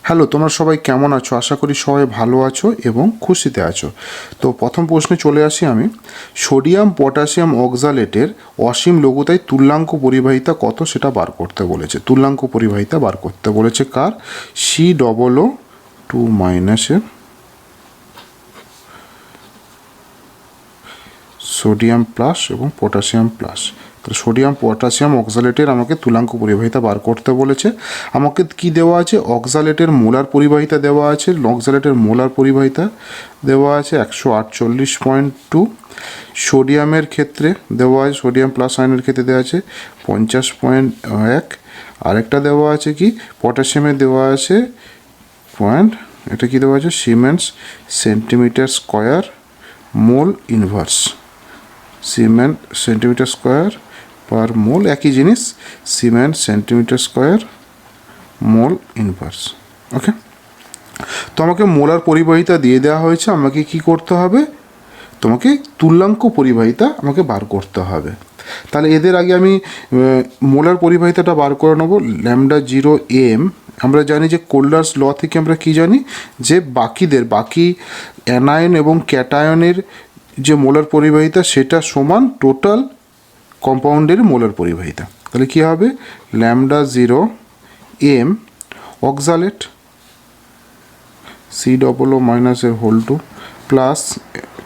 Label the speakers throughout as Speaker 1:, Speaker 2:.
Speaker 1: Hello, তোমরা সবাই কেমন আছো? আশা করি সবাই ভালো আছো এবং খুশিতে আছো। তো প্রথম প্রশ্নে চলে আসি আমি। সোডিয়াম পটাশিয়াম অক্সালেটের অসীম লঘুতায় তুল্যাঙ্ক পরিবাহিতা কত সেটা বার করতে বলেছে। তুল্যাঙ্ক পরিবাহিতা বার করতে বলেছে কার? C/2 সোডিয়াম প্লাস এবং পটাশিয়াম প্লাস। তাহলে সোডিয়াম পটাশিয়াম অক্সালেটের আমাকে তুল্যাঙ্ক পরিবাহিতা বার করতে বলেছে। আমাকে কি দেওয়া আছে? অক্সালেটের মোলার পরিবাহিতা দেওয়া আছে। অক্সালেটের মোলার পরিবাহিতা দেওয়া আছে 148.2। সোডিয়ামের ক্ষেত্রে দেওয়া আছে, সোডিয়াম প্লাস আয়নের ক্ষেত্রে দেওয়া আছে 50.1। আরেকটা দেওয়া আছে কি? পটাশিয়ামের দেওয়া আছে এটা কি দেওয়া আছে? Siemens centimetre square mole inverse. Siemens centimetre square per mole, একই জিনিস, siemens centimetre square mole inverse. Okay, তো আমাকে মোলার পরিবাহিতা দিয়ে দেওয়া হয়েছে। আমাকে কি করতে হবে? তোমাকে তুল্যাঙ্ক পরিবাহিতা আমাকে বার করতে হবে। তাহলে এদের আগে আমি মোলার পরিবাহিতাটা বার করে নেবো। λ0m আমরা জানি যে কোল্ডার্স ল থেকে আমরা কি জানি যে বাকি অ্যানায়ন এবং ক্যাটায়নের যে মোলার পরিবাহিতা সেটা সমান টোটাল কম্পাউন্ডের মোলার পরিবাহিতা। তাহলে কী হবে? λ0m অক্সালেট C/2 প্লাস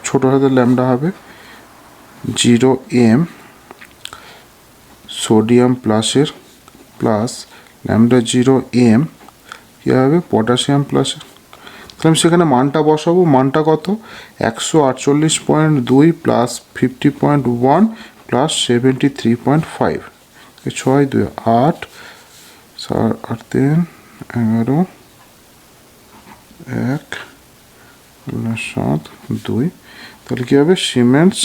Speaker 1: ছোটো হাতের ল্যামডা হবে 0m সোডিয়াম প্লাসের প্লাস λ0m কী হবে? পটাশিয়াম প্লাসের। তাহলে আমি সেখানে মানটা বসাবো। মানটা কত? 148.2 প্লাস 50.1 প্লাস 73.5। 6 2 8 8 3 11 1 7 2। তাহলে কী হবে? Siemens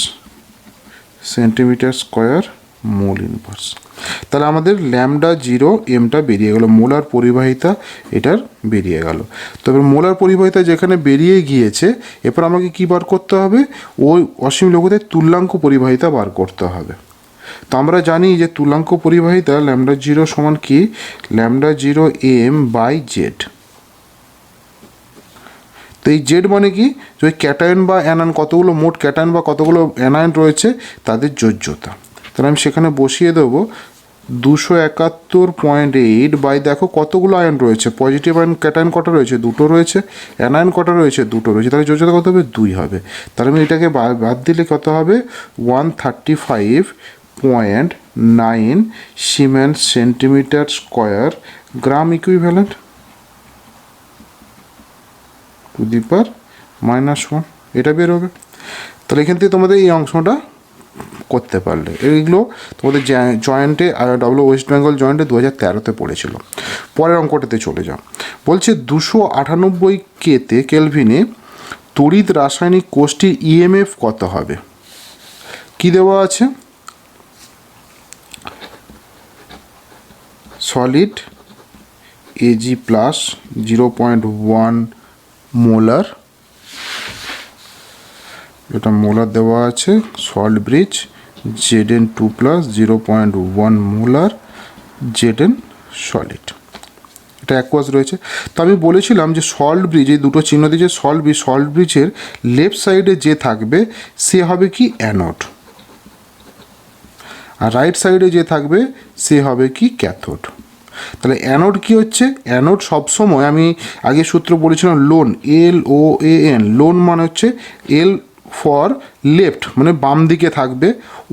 Speaker 1: centimetre square mole inverse. তাহলে আমাদের λ0mটা বেরিয়ে গেল, মোলার পরিবাহিতা এটার বেরিয়ে গেল। তবে মোলার পরিবাহিতা যেখানে বেরিয়ে গিয়েছে, এরপর আমাকে কী বার করতে হবে? ওই অসীম লঘুতায় তুল্যাঙ্ক পরিবাহিতা বার করতে হবে। তো আমরা জানি যে তুল্যাঙ্ক পরিবাহিতা λ0 সমান কি? λ0m/z। তো এই জেড মানে কি? যে ওই ক্যাটায়ন বা অ্যানায়ন কতগুলো, মোট ক্যাটায়ন বা কতগুলো অ্যানায়ন রয়েছে তাদের যোজ্যতা। তাহলে আমি সেখানে বসিয়ে দেবো 271.8 বাই, দেখো কতগুলো আয়ন রয়েছে। পজিটিভ আয়ন ক্যাটায়ন কটা রয়েছে? দুটো রয়েছে। অ্যানায়ন কটা রয়েছে? দুটো রয়েছে। তাহলে যোজ্যতা কত হবে? 2 হবে। তাহলে আমি এটাকে বাদ দিলে কত হবে? 135.9 siemens centimetre square gram equivalent to the power -1 এটা বেরোবে। তাহলে এখান থেকে তোমাদের এই অংশটা করতে পারলে, এইগুলো তোমাদের জয়েন্টে ওয়েস্ট বেঙ্গল জয়েন্টে 2013-তে পড়েছিল। পরের অঙ্কটাতে চলে যাও। বলছে 298 কেলভিনে তড়িৎ রাসায়নিক কোষটির ইএমএফ কত হবে? কি দেওয়া আছে? সলিড Ag প্লাস 0.1 মোলার, এটা মোলার দেওয়া আছে। Salt bridge Zn2 plus 0.1 molar Zn solid, এটা অ্যাকোয়াস রয়েছে। তো আমি বলেছিলাম যে সল্ট ব্রিজ, এই দুটো চিহ্ন দিয়ে যে সল্ট ব্রিজের লেফট সাইডে যে থাকবে সে হবে কি? অ্যানোড, আর রাইট সাইডে যে থাকবে সে হবে কি? ক্যাথোড। তাহলে অ্যানোড কি হচ্ছে? অ্যানোড সবসময়, আমি আগে সূত্র বলেছিলাম লোন, LOAN, লোন মানে হচ্ছে এল ফর লেফট মানে বাম দিকে থাকবে,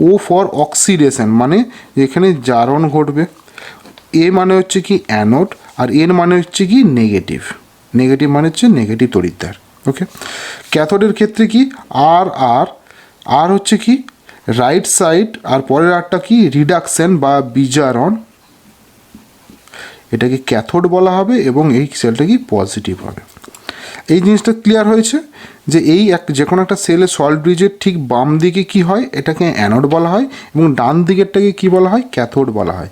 Speaker 1: ও ফর অক্সিডেশন মানে এখানে জারণ ঘটবে, এ মানে হচ্ছে কি? অ্যানোড, আর এন মানে হচ্ছে কি? নেগেটিভ। নেগেটিভ মানে হচ্ছে নেগেটিভ তড়িৎদ্বার। ওকে, ক্যাথোডের ক্ষেত্রে কি? আর হচ্ছে কি? রাইট সাইড, আর পরের আরটা কি? রিডাকশন বা বিজারণ, এটাকে ক্যাথোড বলা হবে এবং এই সেলটা কি? পজিটিভ হবে। এই জিনিসটা ক্লিয়ার হয়েছে যে যে কোনো একটা সেলে সল্ট ব্রিজের ঠিক বাম দিকে কি হয়? এটাকে অ্যানোড বলা হয়, এবং ডান দিকেরটাকে কি বলা হয়? ক্যাথোড বলা হয়।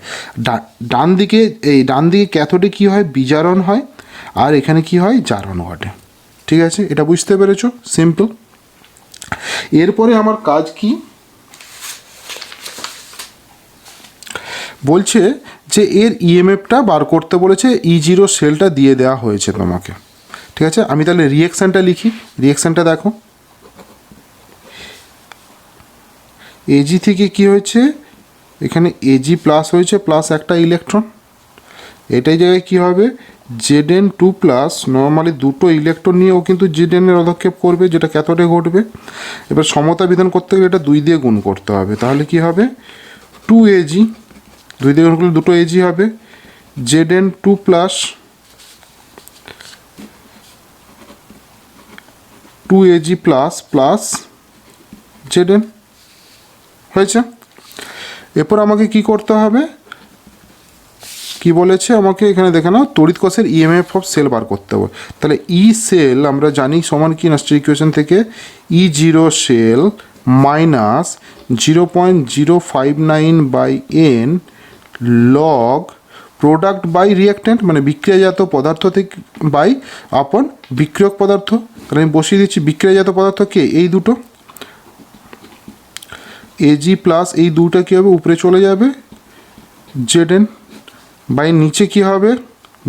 Speaker 1: ডান দিকে ক্যাথোডে কি হয়? বিজারণ হয়, আর এখানে কি হয়? জারণ ঘটে। ঠিক আছে, এটা বুঝতে পেরেছো? সিম্পল। এরপরে আমার কাজ কি? বলছে যে এর ইএমএফটা বার করতে বলেছে, E0 সেলটা দিয়ে দেওয়া হয়েছে তোমাকে। ঠিক আছে, আমি তাহলে রিঅ্যাকশানটা লিখি। রিঅ্যাকশানটা দেখো, এজি থেকে কি হয়েছে, এখানে এজি প্লাস হয়েছে, প্লাস একটা ইলেকট্রন। এটাই জায়গায় কী হবে, Zn2 প্লাস, নর্মালি দুটো ইলেকট্রন নিয়েও কিন্তু Zn এর পদক্ষেপ করবে, যেটা ক্যাথোডে ঘটবে। এবার সমতা বিধান করতে গেলে এটা 2 দিয়ে গুণ করতে হবে, তাহলে কি হবে 2Ag, 2 দিয়ে গুণ করলে দুটো এজি হবে, Zn2 plus 2Ag plus plus Zn হয়েছে। এরপর আমাকে কি করতে হবে, কি বলেছে আমাকে এখানে দেখে নাও, তড়িৎ কোষের ইএমএফ অফ সেল বার করতে হবে। তাহলে ই সেল আমরা জানি সমান কি আসছে ইকুয়েশন থেকে, E0 cell minus 0.059/n log product by reactant, মানে বিক্রিয়াজাত পদার্থ থেকে বাই আপন বিক্রিয়ক পদার্থ। তাহলে আমি বসিয়ে দিচ্ছি বিক্রিয়াজাত পদার্থ কে, এই দুটো এজি প্লাস এই দুটো কী হবে উপরে চলে যাবে Zn, বাই নিচে কি হবে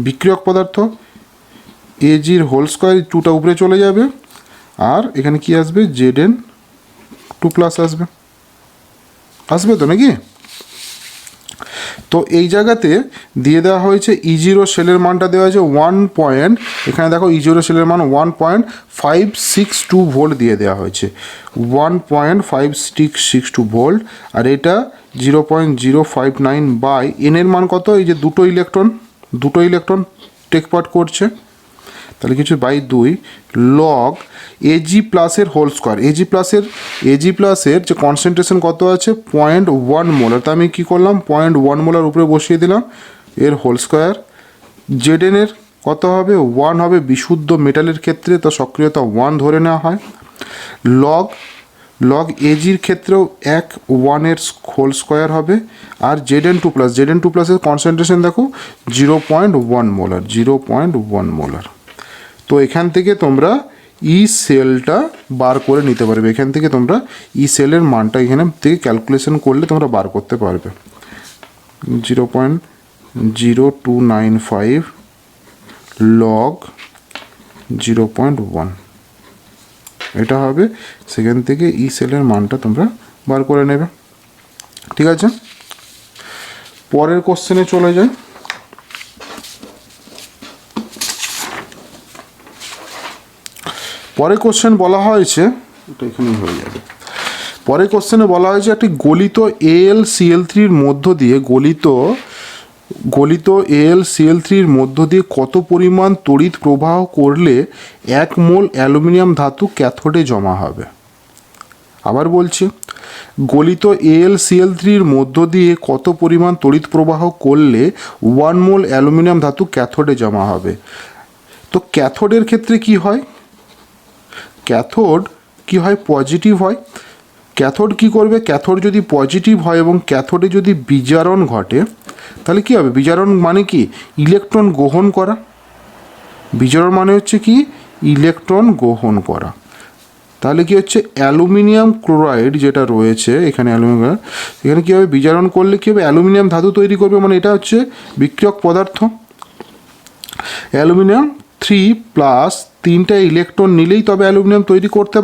Speaker 1: বিক্রিয়ক পদার্থ এজির হোল স্কোয়ার, 2টা উপরে চলে যাবে, আর এখানে কি আসবে Zn2 প্লাস আসবে, আসবে তো নাকি। তো এই জায়গাতে দিয়ে দেওয়া হয়েছে E0 সেলের মানটা দেওয়া হয়েছে 1. এখানে দেখো E0 সেলের মান 1.562 ভোল্ট দিয়ে দেওয়া হয়েছে, 1.562 ভোল্ট, আর এটা 0.059 n এর মান কত, এই যে দুটো ইলেকট্রন টেক পার্ট করছে, তাহলে কিছু বাই 2 লগ এজি প্লাসের হোল স্কোয়ার, এজি প্লাসের যে কনসেন্ট্রেশন কত আছে 0.1 মোলার, তা আমি কী করলাম 0.1 মোলার উপরে বসিয়ে দিলাম, এর হোল স্কোয়ার। Zn এর কত হবে 1 হবে, বিশুদ্ধ মেটালের ক্ষেত্রে তো সক্রিয়তা 1 ধরে নেওয়া হয়, লগ এজির ক্ষেত্রেও 1 এর হোল স্কোয়ার হবে, আর Zn2 প্লাসের কনসেন্ট্রেশন দেখো 0.1 মোলার। তো এখান থেকে তোমরা ই সেলটা বার করে নিতে পারবে, এখান থেকে তোমরা ই সেলের মানটা এখানে থেকে ক্যালকুলেশন করলে তোমরা বার করতে পারবে, 0.0295 লগ 0.1, এটা হবে, সেখান থেকে ই সেলের মানটা তোমরা বার করে নেবে। ঠিক আছে, পরের কোশ্চেনে চলে যায়। পরের কোশ্চেন বলা হয়েছে, এটা এখানেই হয়ে যাবে, পরের কোশ্চেনে বলা হয়েছে একটি গলিত AlCl3-র মধ্য দিয়ে গলিত AlCl3-র মধ্য দিয়ে কত পরিমাণ তড়িৎ প্রবাহ করলে 1 মোল অ্যালুমিনিয়াম ধাতু ক্যাথোডে জমা হবে। আবার বলছি, গলিত AlCl3-র মধ্য দিয়ে কত পরিমাণ তড়িৎ প্রবাহ করলে 1 মোল অ্যালুমিনিয়াম ধাতু ক্যাথোডে জমা হবে। তো ক্যাথোডের ক্ষেত্রে কি হয়, ক্যাথোড কি হয় পজিটিভ হয়। ক্যাথোড কি করবে, ক্যাথোড যদি পজিটিভ হয় এবং ক্যাথোডে যদি বিজারণ ঘটে, তাহলে কি হবে, বিজারণ মানে কি ইলেকট্রন গ্রহণ করা, বিজারণ মানে হচ্ছে কি ইলেকট্রন গ্রহণ করা। তাহলে কি হচ্ছে অ্যালুমিনিয়াম ক্লোরাইড যেটা রয়েছে এখানে, এখানে কী হবে বিজারণ করলে কী হবে অ্যালুমিনিয়াম ধাতু তৈরি করবে, মানে এটা হচ্ছে বিক্রিয়ক পদার্থ। অ্যালুমিনিয়াম 3+ 3টা ইলেকট্রন নিলেই তবে অ্যালুমিনিয়াম তৈরি করতে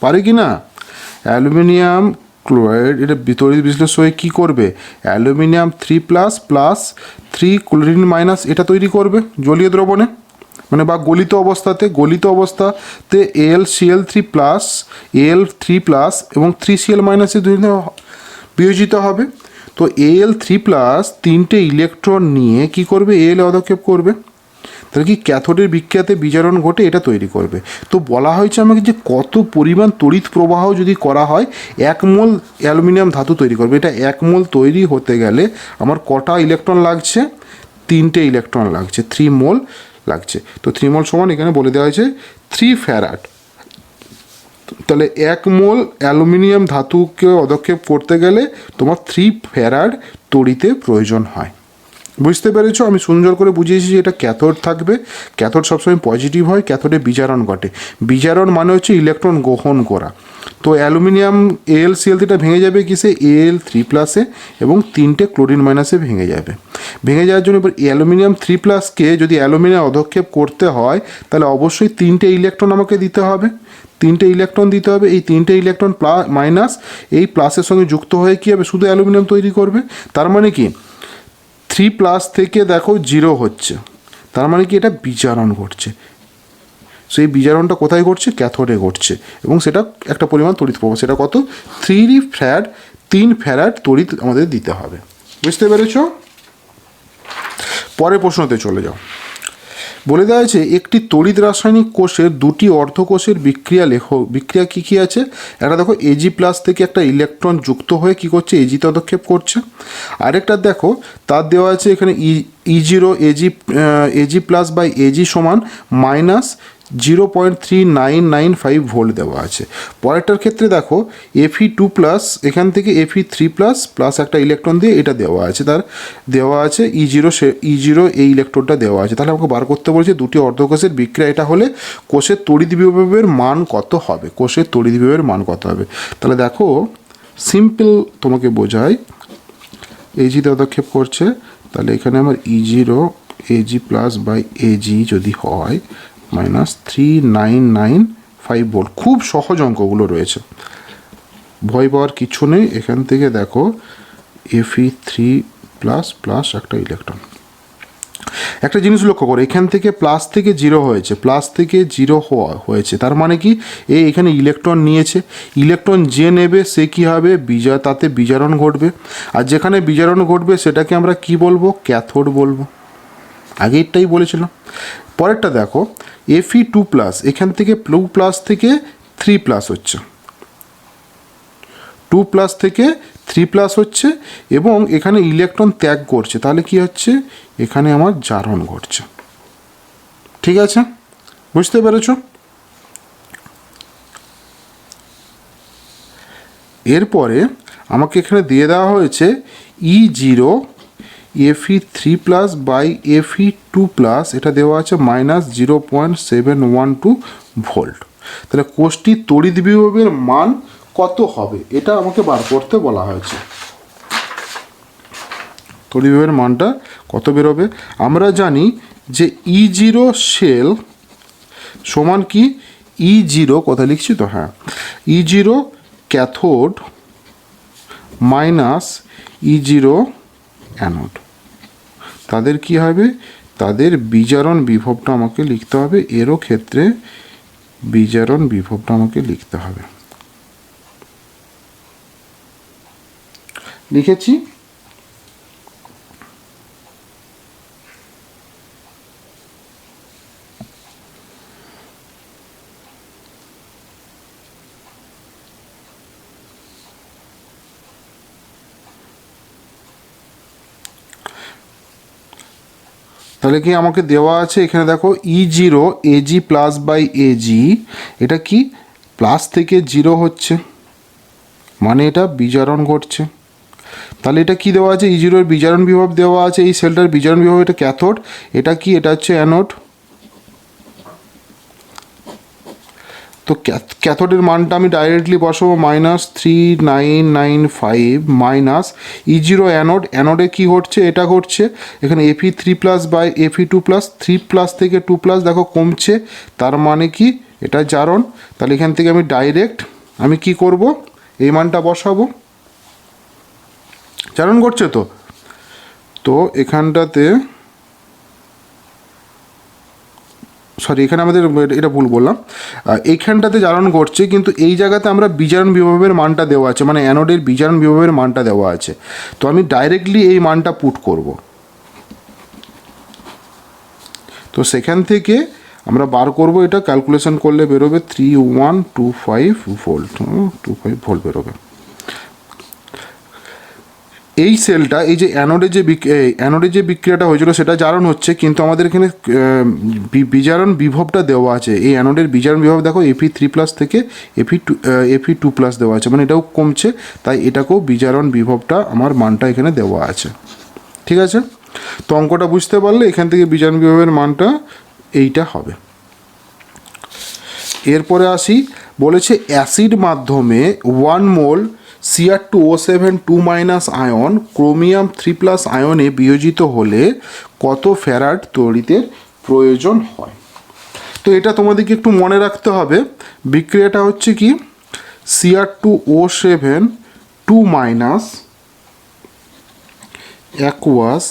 Speaker 1: পারে কি না। অ্যালুমিনিয়াম ক্লোরাইড এটা তড়িৎ বিশ্লেষণ হয়ে কী করবে, অ্যালুমিনিয়াম 3+ প্লাস 3 ক্লোরিন মাইনাস এটা তৈরি করবে জলীয় দ্রবণে, মানে বা গলিত অবস্থাতে Al3+ এবং 3Cl মাইনাসে বিয়োজিত হবে। তো Al3+ 3টে ইলেকট্রন নিয়ে কি করবে, Al পদক্ষেপ করবে, তাহলে কি ক্যাথোডের বিক্রিয়াতে বিজারণ ঘটে এটা তৈরি করবে। তো বলা হয়েছে আমাকে যে কত পরিমাণ তড়িৎ প্রবাহ যদি করা হয় 1 মোল অ্যালুমিনিয়াম ধাতু তৈরি করবে। এটা 1 মোল তৈরি হতে গেলে আমার কটা ইলেকট্রন লাগছে, 3টে ইলেকট্রন লাগছে, 3 মোল লাগছে। তো 3 মোল সমান এখানে বলে দেওয়া হয়েছে 3 ফ্যারাড। তাহলে 1 মোল অ্যালুমিনিয়াম ধাতুকে পদক্ষেপ করতে গেলে তোমার 3 ফ্যারাড তড়িতে প্রয়োজন হয়। বুঝতে পেরেছো? আমি সুন্দর করে বুঝিয়েছি যে এটা ক্যাথোড থাকবে, ক্যাথোড সবসময় পজিটিভ হয়, ক্যাথোডে বিজারণ ঘটে। বিজারণ মানে হচ্ছে ইলেকট্রন গ্রহণ করা। তো অ্যালুমিনিয়াম AlCl3টা ভেঙে যাবে কিসে? Al3+এ, এবং 3টে ক্লোরিন মাইনাসে ভেঙে যাবে। ভেঙে যাওয়ার জন্য এবার অ্যালুমিনিয়াম 3+কে যদি অ্যালুমিনিয়াম অধক্ষেপ করতে হয় তাহলে অবশ্যই 3টে ইলেকট্রন আমাকে দিতে হবে, 3টে ইলেকট্রন দিতে হবে। এই 3টে ইলেকট্রন মাইনাস এই প্লাসের সঙ্গে যুক্ত হয়ে কী হবে? শুধু অ্যালুমিনিয়াম তৈরি করবে। তার মানে কি 3+ থেকে দেখো 0 হচ্ছে, তার মানে কি এটা বিজারণ ঘটছে। সেই বিজারণটা কোথায় ঘটছে? ক্যাথোডে ঘটছে, এবং সেটা একটা পরিমাণ তড়িৎ প্রবাহ, সেটা কত? 3 ফ্যারাড তড়িৎ আমাদের দিতে হবে। বুঝতে পেরেছো? পরের প্রশ্নতে চলে যাও। বলে দেওয়া হয়েছে একটি তড়িৎ রাসায়নিক কোষের দুটি অর্ধকোষের বিক্রিয়া লেখো। বিক্রিয়া কী কী আছে? একটা দেখো Ag+ থেকে একটা ইলেকট্রন যুক্ত হয়ে কী করছে? Ag পদক্ষেপ করছে। আরেকটা দেখো তার দেওয়া আছে এখানে E0 Ag+/Ag সমান -0.3995 ভোল্ট দেওয়া আছে। পরেরটার ক্ষেত্রে দেখো Fe2+, এখান থেকে Fe3+ প্লাস একটা ইলেকট্রন দিয়ে এটা দেওয়া আছে, তার দেওয়া আছে E0 এই ইলেকট্রনটা দেওয়া আছে। তাহলে আমাকে বার করতে বলছে দুটি অর্ধকোষের বিক্রিয়া এটা হলে কোষের তড়িৎ বিভবের মান কত হবে? কোষের তড়িৎ বিভবের মান কত হবে? তাহলে দেখো সিম্পল তোমাকে বোঝাই, Ag পদক্ষেপ করছে, তাহলে এখানে আমার E0 Ag+/Ag যদি হয় -3995 ভোল্ট। খুব সহজ অঙ্কগুলো রয়েছে, ভয় পাওয়ার কিছু নেই। এখান থেকে দেখো Fe3+ একটা ইলেকট্রন। একটা জিনিস লক্ষ্য করো, এখান থেকে প্লাস থেকে 0 হয়েছে, প্লাস থেকে 0 হয়েছে, তার মানে কি এখানে ইলেকট্রন নিয়েছে। ইলেকট্রন যে নেবে সে কী হবে? তাতে বিজারণ ঘটবে, আর যেখানে বিজারণ ঘটবে সেটাকে আমরা কি বলবো? ক্যাথোড বলবো। আগেরটাই বলেছিলাম। পরেরটা দেখো Fe2+, এখান থেকে 2+ থেকে 3+ হচ্ছে, 2+ থেকে 3+ হচ্ছে, এবং এখানে ইলেকট্রন ত্যাগ করছে, তাহলে কি হচ্ছে? এখানে আমার জারণ ঘটছে। ঠিক আছে? বুঝতে পেরেছো? এরপরে আমাকে এখানে দিয়ে দেওয়া হয়েছে E0 Fe3+/Fe2+, এটা দেওয়া আছে -0.712 ভোল্ট। তাহলে কোষটির তড়িৎ বিভবের মান কত হবে? এটা আমাকে বার করতে বলা হয়েছে। তড়িৎ বিভবের মানটা কত বেরোবে? আমরা জানি যে E0 শেল সমান কি? E0 কোথায় লিখছি তো? হ্যাঁ, E0 cathode minus E0 anode, তাদের কি হবে? তাদের বিজারণ বিভবটা আমাকে লিখতে হবে। এরও ক্ষেত্রে বিজারণ বিভবটা আমাকে লিখতে হবে। লিখেছি। তাহলে কি আমাকে দেওয়া আছে এখানে দেখো E0 Ag+/Ag, এটা কি? প্লাস থেকে 0 হচ্ছে, মানে এটা বিজারণ ঘটছে। তাহলে এটা কি দেওয়া আছে? E0 এর বিজারণ বিভব দেওয়া আছে, এই সেলটার বিজারণ বিভব, এটা ক্যাথোড, এটা কি? এটা হচ্ছে অ্যানোড। তো ক্যাথোডের মানটা আমি ডাইরেক্টলি বসাবো -3995 মাইনাস E0 অ্যানোড। অ্যানোডে কী ঘটছে? এটা ঘটছে এখানে Fe3+/Fe2+, 3+ থেকে 2+ দেখো কমছে, তার মানে কি? এটা জারণ। তাহলে এখান থেকে আমি ডাইরেক্ট আমি কি করব? এই মানটা বসাবো। জারণ ঘটছে তো। তো এখানটাতে সরি, এখানে আমাদের এটা ভুল বললাম, এইখানটাতে জারণ ঘটছে, কিন্তু এই জায়গাতে আমরা বিজারণ বিভবের মানটা দেওয়া আছে, মানে অ্যানোডের বিজারণ বিভবের মানটা দেওয়া আছে। তো আমি ডাইরেক্টলি এই মানটা পুট করব। তো সেখান থেকে আমরা বার করব, এটা ক্যালকুলেশন করলে বেরোবে 3125 ভোল্ট, 25 ভোল্ট বেরোবে। এই সেলটা, এই যে অ্যানোডে যে বিক্রিয়াটা হয়েছিল সেটা জারণ হচ্ছে, কিন্তু আমাদের এখানে বিজারণ বিভবটা দেওয়া আছে। এই অ্যানোডের বিজারণ বিভব দেখো Fe3+ থেকে Fe2+ দেওয়া আছে, মানে এটাও কমছে, তাই এটাকেও বিজারণ বিভবটা আমার মানটা এখানে দেওয়া আছে। ঠিক আছে? তো অঙ্কটা বুঝতে পারলে এখান থেকে বিজারণ বিভবের মানটা এইটা হবে। এরপরে আসি, বলেছে অ্যাসিড মাধ্যমে 1 মোল Cr2O7 2- আয়ন ক্রোমিয়াম 3+ আয়নে বিয়োজিত হলে কত ফ্যারাড তড়িতের প্রয়োজন হয়। তো এটা তোমাদেরকে একটু মনে রাখতে হবে। বিক্রিয়াটা হচ্ছে কি, Cr2O7 2- অ্যাকুয়াস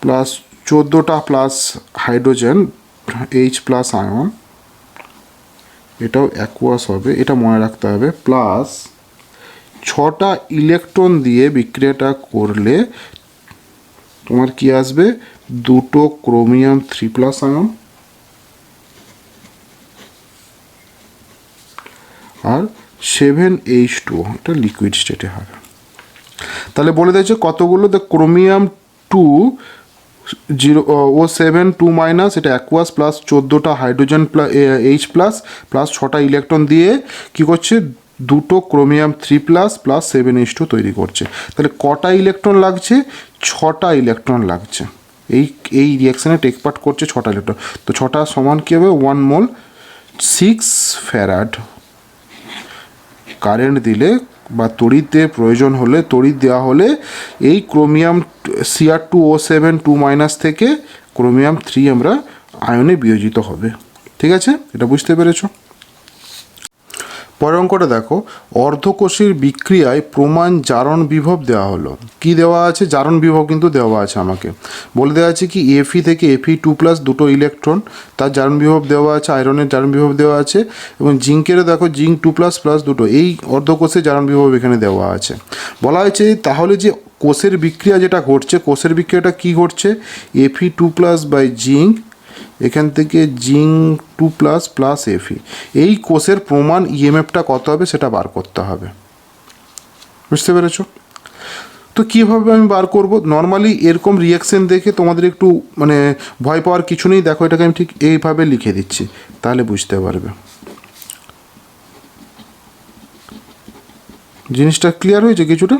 Speaker 1: প্লাস 14টা প্লাস হাইড্রোজেন H+ আয়ন, এটাও অ্যাকুয়াস হবে, এটা মনে রাখতে হবে, প্লাস 6টা ইলেকট্রন দিয়ে বিক্রিয়াটা করলে তোমার কি আসবে, 2টো ক্রোমিয়াম 3+ আয়ন আর 7H2, এটা লিকুইড স্টেটে হবে। তাহলে বলে দিয়েছে কতগুলো, ক্রোমিয়াম 2O7 2- এটা অ্যাকুয়াস প্লাস 14টা হাইড্রোজেন H+ 6টা ইলেকট্রন দিয়ে কি করছে, 2টো ক্রোমিয়াম 3+ প্লাস 7H2 তৈরি করছে। তাহলে কটা ইলেকট্রন লাগছে, 6টা ইলেকট্রন লাগছে। এই রিয়াকশানে টেক পার্ট করছে 6টা ইলেকট্রন। তো 6টা সমান কী হবে, 1 মোল 6 ফ্যারাড কারেন্ট দিলে বা তড়িতে প্রয়োজন হলে, তড়িৎ দেওয়া হলে এই ক্রোমিয়াম Cr2O7 2- থেকে ক্রোমিয়াম 3 আমরা আয়নে বিয়োজিত হবে। ঠিক আছে, এটা বুঝতে পেরেছো। পরের অঙ্কটা দেখো, অর্ধকোষের বিক্রিয়ায় প্রমাণ জারণ বিভব দেওয়া হলো। কি দেওয়া আছে, জারণ বিভব কিন্তু দেওয়া আছে আমাকে। বলে দেওয়া আছে কি, Fe থেকে Fe2+ 2টো ইলেকট্রন, তার জারণ বিভব দেওয়া আছে, আয়রনের জারণ বিভব দেওয়া আছে, এবং জিঙ্কেরও দেখো জিঙ্ক 2+ প্লাস 2টো, এই অর্ধকোষের জারণ বিভব এখানে দেওয়া আছে। বলা হয়েছে তাহলে যে কোষের বিক্রিয়া যেটা ঘটছে, কোষের বিক্রিয়াটা কি ঘটছে, Fe2+ বাই জিঙ্ক, এখান থেকে জিঙ্ক 2+ প্লাস Fe, এই কোষের প্রমাণ ইএমএফটা কত হবে সেটা বার করতে হবে। বুঝতে পেরেছো? তো কীভাবে আমি বার করব, নর্মালি এরকম রিয়াকশন দেখে তোমাদের একটু মানে ভয় পাওয়ার কিছু নেই। দেখো এটাকে আমি ঠিক এইভাবে লিখে দিচ্ছি, তাহলে বুঝতে পারবে। জিনিসটা ক্লিয়ার হয়েছে কিছুটা?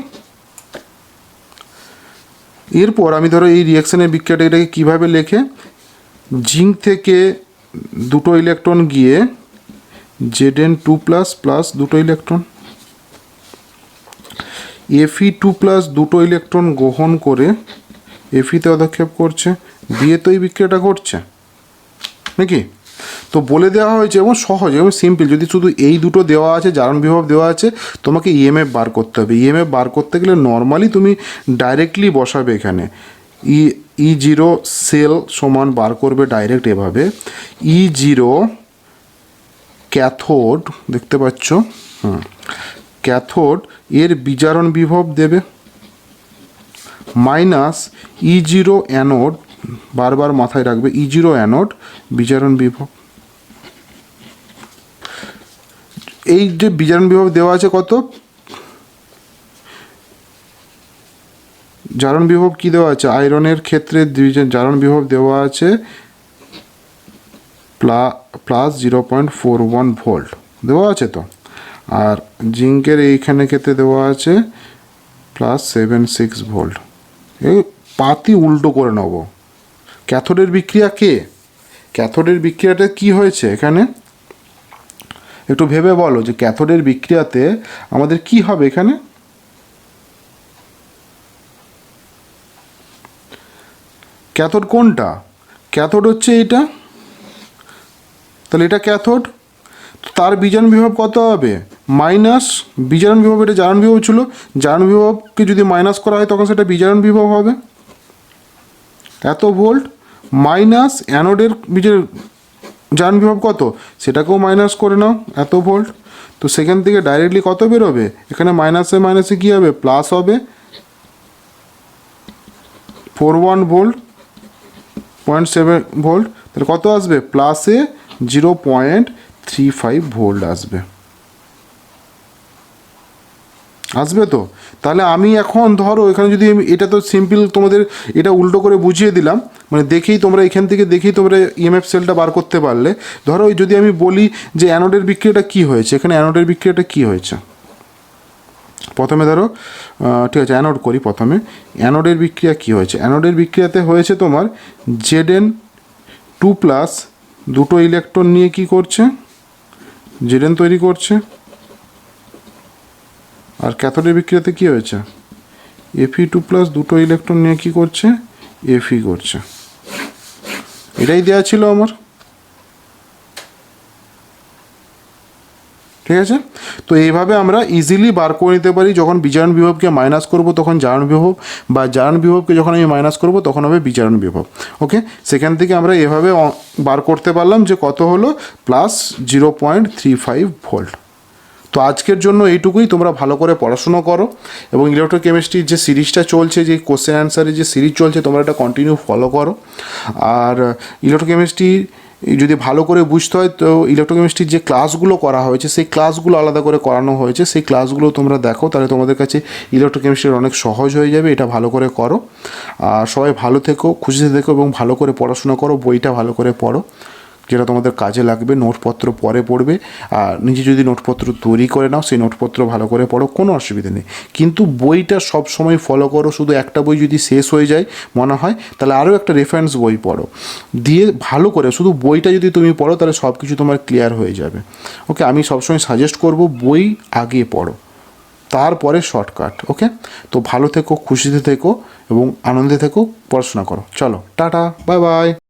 Speaker 1: এরপর আমি ধরো এই রিয়াকশানের বিক্রিয়াটা এটাকে কীভাবে লেখে, জিঙ্ক থেকে 2টো ইলেকট্রন গিয়ে Zn2+ প্লাস 2টো ইলেকট্রন, Fe2+ 2টো ইলেকট্রন গ্রহণ করে Feতে পদক্ষেপ করছে, দিয়ে তো এই বিক্রিয়াটা ঘটছে নাকি। তো বলে দেওয়া হয়েছে এবং সহজ এবং সিম্পল, যদি শুধু এই দুটো দেওয়া আছে, জারণ বিভব দেওয়া আছে, তোমাকে ইএমএফ বার করতে হবে। ইএমএফ বার করতে গেলে নর্মালি তুমি ডাইরেক্টলি বসাবে এখানে, E0 সেল সমান বার করবে ডাইরেক্ট এভাবে, E0 ক্যাথোড, দেখতে পাচ্ছ, ক্যাথোড এর বিজারণ বিভব দেবে, মাইনাস E0 অ্যানোড, বারবার মাথায় রাখবে, E0 অ্যানোড বিজারণ বিভব। এই যে বিজারণ বিভব দেওয়া আছে কত, জারণ বিভব কি দেওয়া আছে, আয়রনের ক্ষেত্রে জারণ বিভব দেওয়া আছে প্লাস 0.41 ভোল্ট দেওয়া আছে তো, আর জিঙ্কের এইখানে ক্ষেত্রে দেওয়া আছে প্লাস 76 ভোল্ট। এই পাতি উল্টো করে নেব। ক্যাথোডের বিক্রিয়া কে, ক্যাথোডের বিক্রিয়াটা কি হয়েছে এখানে একটু ভেবে বলো, যে ক্যাথোডের বিক্রিয়াতে আমাদের কি হবে এখানে, ক্যাথোড কোনটা, ক্যাথোড হচ্ছে এইটা, তাহলে এটা ক্যাথোড, তার বিজারণ বিভব কত হবে, মাইনাস বিজারণ বিভব, এটা জারণ বিভব ছিল, জারণ বিভবকে যদি মাইনাস করা হয় তখন সেটা বিজারণ বিভব হবে এত ভোল্ট, মাইনাস অ্যানোডের জারণ বিভব কত, সেটাকেও মাইনাস করে নাও এত ভোল্ট। তো সেখান থেকে ডাইরেক্টলি কত বেরোবে, এখানে মাইনাসে মাইনাসে কী হবে, প্লাস হবে, 41 ভোল্ট 0.7 ভোল্ট, তাহলে কত আসবে, প্লাসে 0.35 ভোল্ট আসবে, আসবে তো। তাহলে আমি এখন ধরো এখানে যদি এটা তো সিম্পল, তোমাদের এটা উল্টো করে বুঝিয়ে দিলাম, মানে দেখেই তোমরা এখান থেকে দেখেই তোমরা ইএমএফ সেলটা বার করতে পারলে। ধরো যদি আমি বলি যে অ্যানোডের বিক্রিয়াটা কী হয়েছে, এখানে অ্যানোডের বিক্রিয়াটা কী হয়েছে, প্রথমে ধরো ঠিক আছে, অ্যানোড করি প্রথমে। অ্যানোডের বিক্রিয়া কী হয়েছে? অ্যানোডের বিক্রিয়াতে হয়েছে তোমার Zn2+ দুটো ইলেকট্রন নিয়ে কি করছে? Zn তৈরি করছে। আর ক্যাথোডের বিক্রিয়াতে কী হয়েছে? Fe2+ দুটো ইলেকট্রন নিয়ে কী করছে? Fe করছে। এটাই দেওয়া ছিল আমার, ঠিক আছে। তো এইভাবে আমরা ইজিলি বার করে নিতে পারি, যখন বিজারণ বিভবকে মাইনাস করব তখন জারণ বিভব, বা জারণ বিভবকে যখন আমি মাইনাস করব তখন হবে বিজারণ বিভব। ওকে, সেখান থেকে আমরা এভাবে বার করতে পারলাম যে কত হলো +0.35 ভোল্ট। তো আজকের জন্য এইটুকুই। তোমরা ভালো করে পড়াশুনো করো এবং ইলেকট্রোকেমিস্ট্রির যে সিরিজটা চলছে, যে কোশ্চেন অ্যান্সারের যে সিরিজ চলছে, তোমরা এটা কন্টিনিউ ফলো করো। আর ইলেকট্রোকেমিস্ট্রি যদি ভালো করে বুঝতে হয় তো ইলেকট্রোকেমিস্ট্রির যে ক্লাসগুলো করা হয়েছে সেই ক্লাসগুলো আলাদা করে করানো হয়েছে, সেই ক্লাসগুলো তোমরা দেখো, তাহলে তোমাদের কাছে ইলেকট্রোকেমিস্ট্রি অনেক সহজ হয়ে যাবে। এটা ভালো করে করো। আর সবাই ভালো থেকো, খুশিতে থেকো এবং ভালো করে পড়াশোনা করো। বইটা ভালো করে পড়ো, যেটা তোমাদের কাজে লাগবে। নোটপত্র পরে পড়বে, আর নিজে যদি নোটপত্র তৈরি করে নাও, সেই নোটপত্র ভালো করে পড়ো, কোনো অসুবিধা নেই। কিন্তু বইটা সব সময় ফলো করো। শুধু একটা বই যদি শেষ হয়ে যায় মনে হয়, তাহলে আরও একটা রেফারেন্স বই পড়ো, দিয়ে ভালো করে শুধু বইটা যদি তুমি পড়ো তাহলে সব কিছু তোমার ক্লিয়ার হয়ে যাবে। ওকে, আমি সবসময় সাজেস্ট করব বই আগে পড়ো, তারপরে শর্টকাট। ওকে, তো ভালো থেকো, খুশিতে থেকো এবং আনন্দে থেকো, পড়াশোনা করো। চলো, টাটা, বাই বাই।